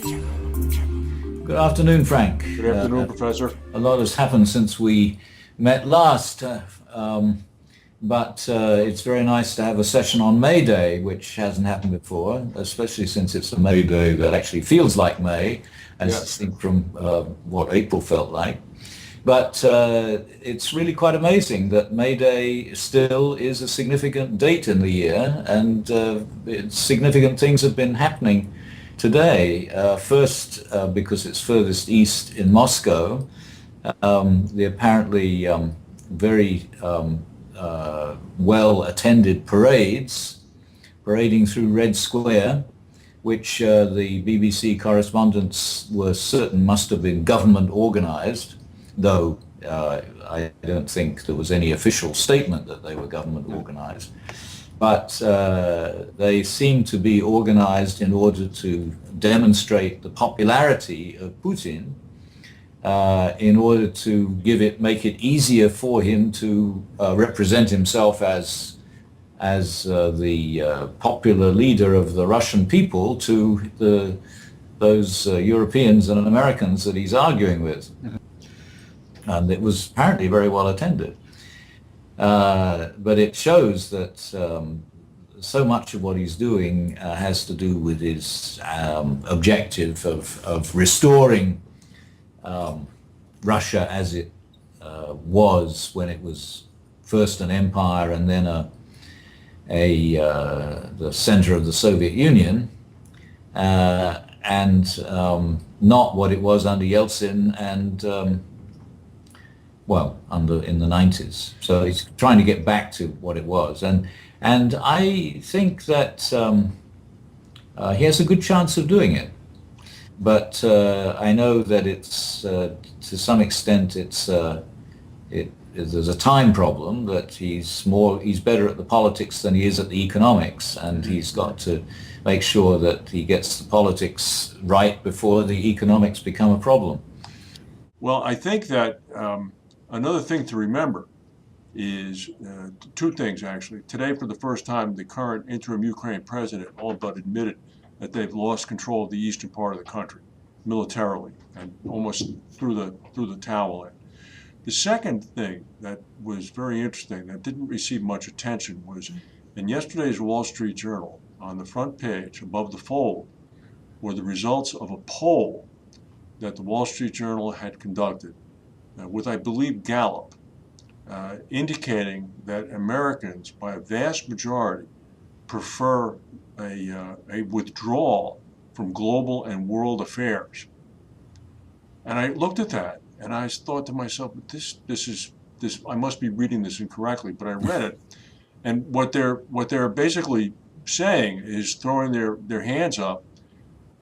Good afternoon, Frank. Good afternoon, Professor. A lot has happened since we met last, but it's very nice to have a session on May Day, which hasn't happened before, especially since it's a May Day that actually feels like May, as Yes. distinct from what April felt like. But it's really quite amazing that May Day still is a significant date in the year, and significant things have been happening today. First, because it's furthest east in Moscow, the apparently very well-attended parades parading through Red Square, which the BBC correspondents were certain must have been government organized, though I don't think there was any official statement that they were government organized. But they seem to be organized in order to demonstrate the popularity of Putin, in order to make it easier for him to represent himself as the popular leader of the Russian people to those Europeans and Americans that he's arguing with. And it was apparently very well attended. But it shows that so much of what he's doing has to do with his objective of restoring Russia as it was when it was first an empire and then the center of the Soviet Union, and not what it was under Yeltsin and in the 90s. So he's trying to get back to what it was, and I think that he has a good chance of doing it. But I know that it's to some extent there's a time problem, that he's better at the politics than he is at the economics, and he's got to make sure that he gets the politics right before the economics become a problem. Well, I think that another thing to remember is two things, actually. Today, for the first time, the current interim Ukraine president all but admitted that they've lost control of the eastern part of the country militarily and almost threw the towel in. The second thing that was very interesting that didn't receive much attention was in yesterday's Wall Street Journal, on the front page above the fold, were the results of a poll that the Wall Street Journal had conducted with, I believe, Gallup, indicating that Americans, by a vast majority, prefer a withdrawal from global and world affairs. And I looked at that and I thought to myself, this I must be reading this incorrectly, but I read it, and what they're basically saying is throwing their hands up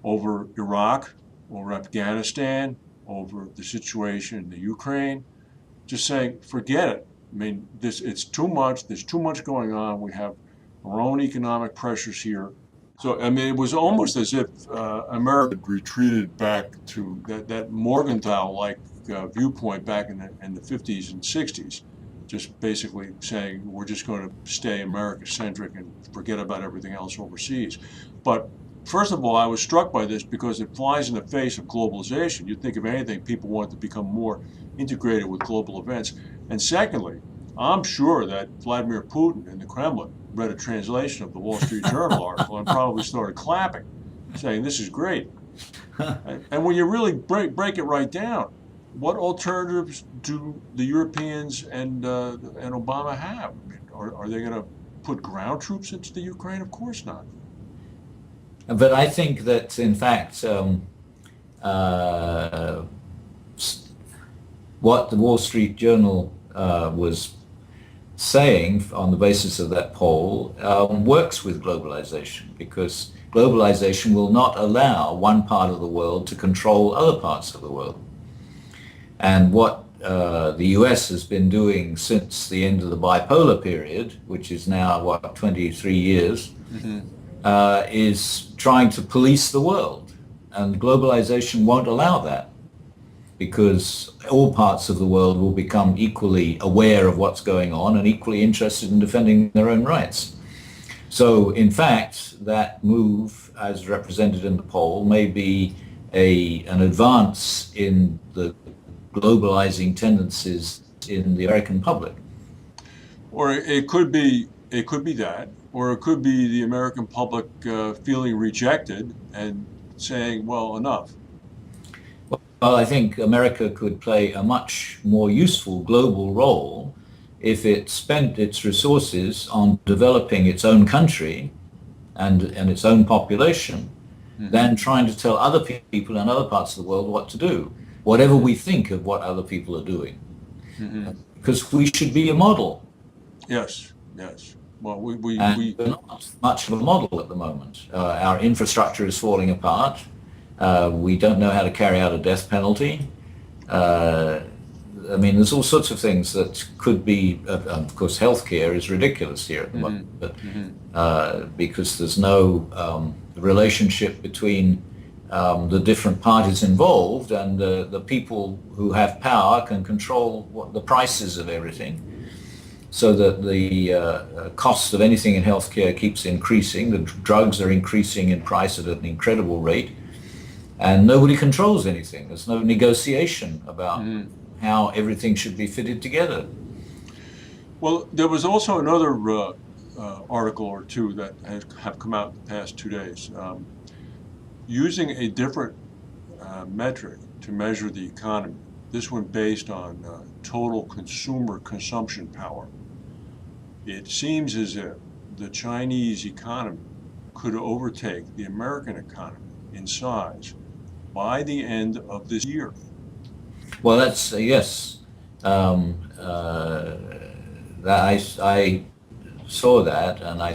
over Iraq, over Afghanistan, over the situation in the Ukraine, just saying, forget it. I mean, it's too much. There's too much going on. We have our own economic pressures here. So, I mean, it was almost as if America retreated back to that Morgenthau-like viewpoint back in the 50s and 60s, just basically saying we're just going to stay America-centric and forget about everything else overseas. But first of all, I was struck by this because it flies in the face of globalization. You'd think, if anything, people want to become more integrated with global events. And secondly, I'm sure that Vladimir Putin in the Kremlin read a translation of the Wall Street Journal article and probably started clapping, saying, this is great. And when you really break it right down, what alternatives do the Europeans and Obama have? I mean, are they going to put ground troops into the Ukraine? Of course not. But I think that, in fact, what the Wall Street Journal was saying on the basis of that poll works with globalization, because globalization will not allow one part of the world to control other parts of the world. And what the US has been doing since the end of the bipolar period, which is now, 23 years, is trying to police the world. And globalization won't allow that, because all parts of the world will become equally aware of what's going on and equally interested in defending their own rights. So, in fact, that move, as represented in the poll, may be an advance in the globalizing tendencies in the American public. Or it could be that, or it could be the American public feeling rejected and saying, "Well, enough." Well, I think America could play a much more useful global role if it spent its resources on developing its own country and its own population Hmm. than trying to tell other people in other parts of the world what to do, whatever we think of what other people are doing. Hmm. Because we should be a model, Yes, yes. Well, and we're not much of a model at the moment. Our infrastructure is falling apart. We don't know how to carry out a death penalty. Uh, I mean, there's all sorts of things that could be. Of course, healthcare is ridiculous here at the hmm moment, but hmm because there's no relationship between the different parties involved, and the people who have power can control what the prices of everything, so that the cost of anything in healthcare keeps increasing. The drugs are increasing in price at an incredible rate, and nobody controls anything. There's no negotiation about hmm how everything should be fitted together. Well, there was also another article or two that have come out in the past 2 days, using a different metric to measure the economy. This one based on total consumer consumption power. It seems as if the Chinese economy could overtake the American economy in size by the end of this year. Well, that's yes. Um, uh, I saw that, and I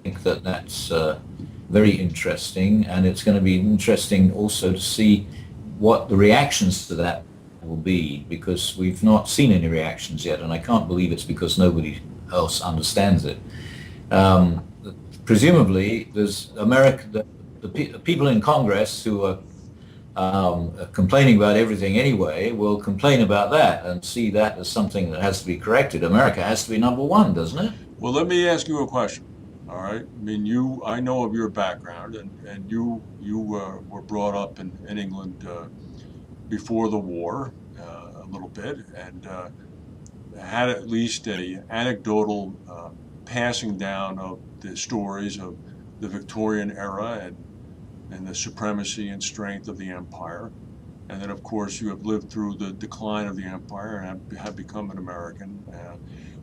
think that that's very interesting, and it's going to be interesting also to see what the reactions to that will be, because we've not seen any reactions yet, and I can't believe it's because nobody else understands it. Um, Presumably, there's the people in Congress who are complaining about everything anyway will complain about that and see that as something that has to be corrected. America has to be number one, doesn't it? Well, let me ask you a question. All right. I mean, I know of your background, and you were brought up in England before the war a little bit, and had at least a anecdotal passing down of the stories of the Victorian era and the supremacy and strength of the empire. And then, of course, you have lived through the decline of the empire and have become an American.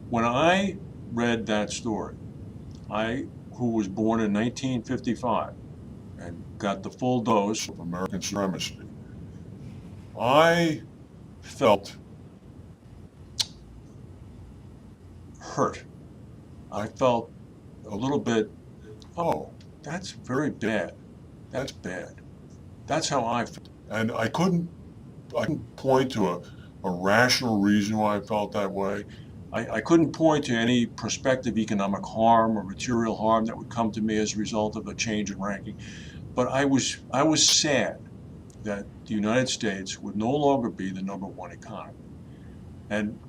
When I read that story, who was born in 1955 and got the full dose of American supremacy, I felt hurt. I felt a little bit, oh, that's very bad. That's bad. That's how I felt. And I couldn't point to a rational reason why I felt that way. I couldn't point to any prospective economic harm or material harm that would come to me as a result of a change in ranking. But I was sad that the United States would no longer be the number one economy. And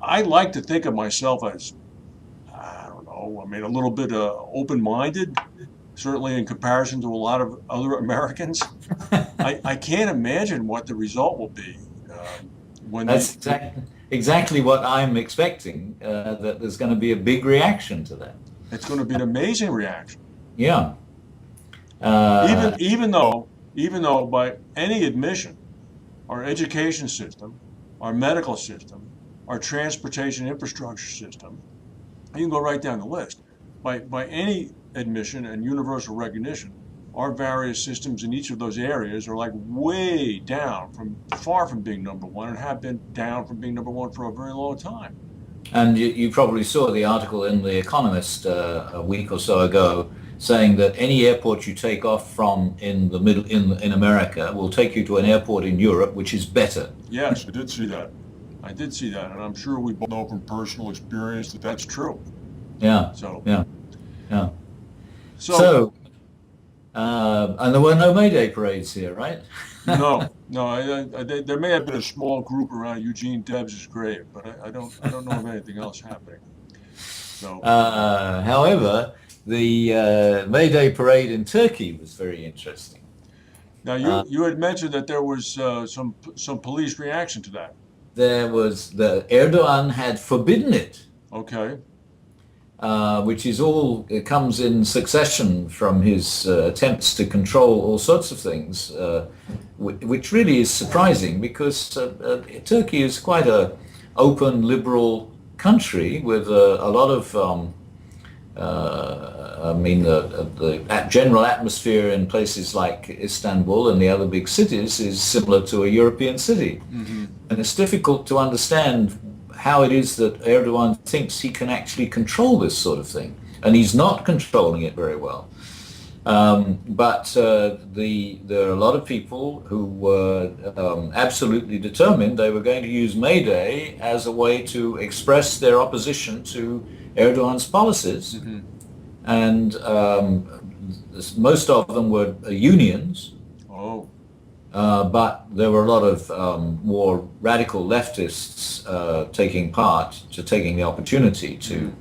I like to think of myself as, I don't know, I mean, a little bit open-minded, certainly in comparison to a lot of other Americans. I can't imagine what the result will be when That's exactly what I'm expecting, that there's going to be a big reaction to that. it's going to be an amazing reaction. Yeah. Even Uh, even though by any admission, our education system, our medical system, our transportation infrastructure system, you can go right down the list. By any admission and universal recognition, our various systems in each of those areas are like way down from far from being number one and have been down from being number one for a very long time. and you probably saw the article in The Economist a week or so ago saying that any airport you take off from in the middle in America will take you to an airport in Europe, which is better. Yes, I did see that. I did see that, and I'm sure we both know from personal experience that that's true. Yeah, So, yeah, yeah. so So, and there were no Mayday parades here, right? no, no, there may have been a small group around Eugene Debs' grave, but I don't know of anything else happening. So, However, the May Day parade in Turkey was very interesting. Now, you had mentioned that there was some police reaction to that. There was the Erdogan had forbidden it, Okay. which is all it comes in succession from his attempts to control all sorts of things, which really is surprising because Turkey is quite a open, liberal country with a lot of the general atmosphere in places like Istanbul and the other big cities is similar to a European city. Mm-hmm. And it's difficult to understand how it is that Erdogan thinks he can actually control this sort of thing. And he's not controlling it very well. There are a lot of people who were absolutely determined they were going to use May Day as a way to express their opposition to Erdogan's policies. Mm-hmm. And most of them were unions. Oh. But there were a lot of more radical leftists taking the opportunity to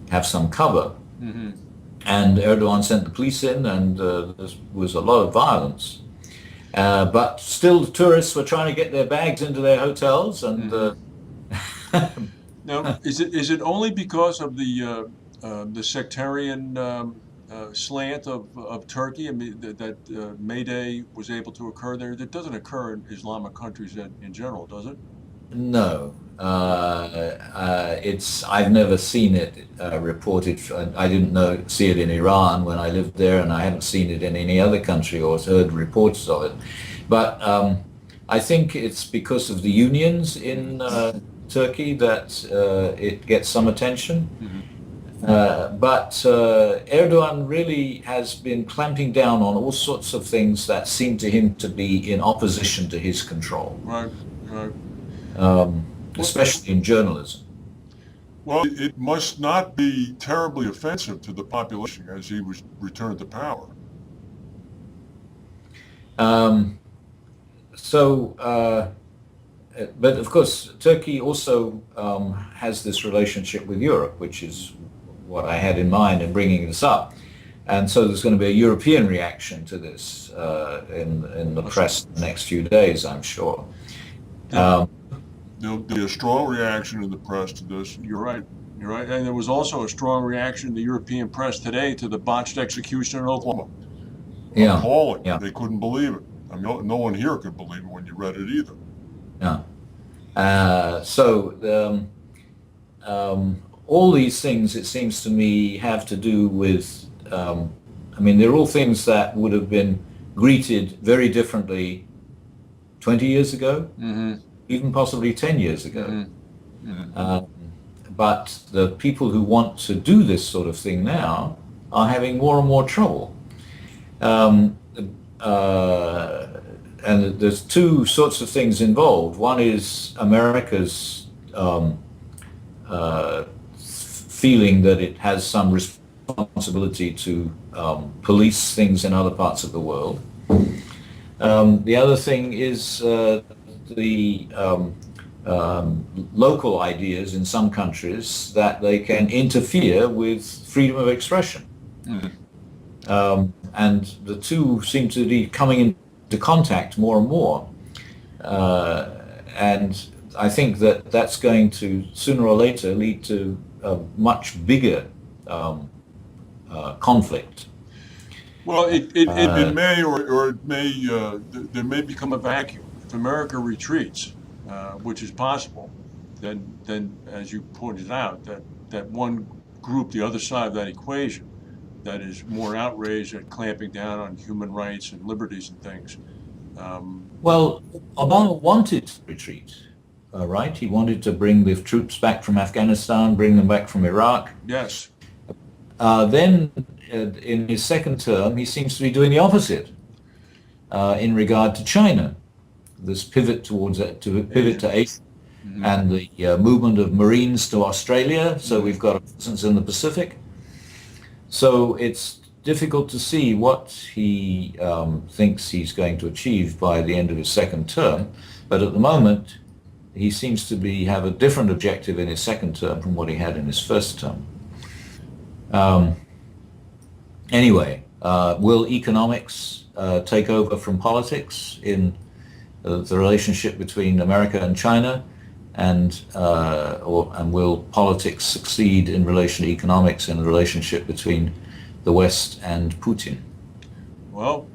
have some cover. Mm-hmm. And Erdogan sent the police in, and there was a lot of violence. But still, the tourists were trying to get their bags into their hotels, and Now, is it only because of the sectarian slant of Turkey? I mean, that May Day was able to occur there. That doesn't occur in Islamic countries in general, does it? no, I've never seen it reported. I didn't see it in Iran when I lived there, and I haven't seen it in any other country or heard reports of it. But I think it's because of the unions in Turkey that it gets some attention. Mm-hmm. But Erdogan really has been clamping down on all sorts of things that seem to him to be in opposition to his control, Right, right. Especially in journalism. Well, it must not be terribly offensive to the population as he was returned to power. Um, but of course, Turkey also has this relationship with Europe, which is what I had in mind in bringing this up. And so there's going to be a European reaction to this in the press in the next few days, I'm sure. There'll be a strong reaction in the press to this. You're right. You're right. And there was also a strong reaction in the European press today to the botched execution in Oklahoma. Yeah. Appalling. Yeah. They couldn't believe it. I mean, no one here could believe it when you read it either. Yeah. All these things, it seems to me, have to do with, they're all things that would have been greeted very differently 20 years ago, Mm-hmm. even possibly 10 years ago. Mm-hmm. Mm-hmm. But the people who want to do this sort of thing now are having more and more trouble. And there's two sorts of things involved. One is America's feeling that it has some responsibility to police things in other parts of the world. The other thing is the local ideas in some countries that they can interfere with freedom of expression. Mm-hmm. And the two seem to be coming into contact more and more. And I think that that's going to, sooner or later, lead to a much bigger conflict. Well, it may, or it may, there may become a vacuum. If America retreats, which is possible, then as you pointed out, that one group, the other side of that equation, that is more outraged at clamping down on human rights and liberties and things. Well, Obama wanted to retreat, right? He wanted to bring the troops back from Afghanistan, bring them back from Iraq. Yes. Then, in his second term, he seems to be doing the opposite in regard to China. This pivot to Asia, mm-hmm. and the movement of Marines to Australia. So we've got a presence in the Pacific. So it's difficult to see what he thinks he's going to achieve by the end of his second term. But at the moment, he seems to have a different objective in his second term from what he had in his first term. Anyway, Will economics take over from politics in the relationship between America and China, and will politics succeed in relation to economics in the relationship between the West and Putin? Well,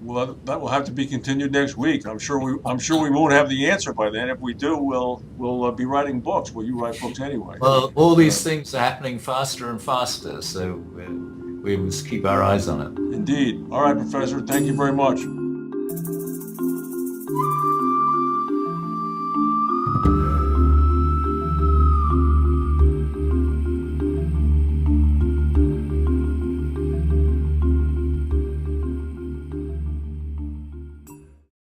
that will have to be continued next week. I'm sure we won't have the answer by then. If we do, we'll be writing books. Well, you write books anyway. Well, all Uh, these things are happening faster and faster, so we must keep our eyes on it. Indeed. All right, Professor. Thank you very much.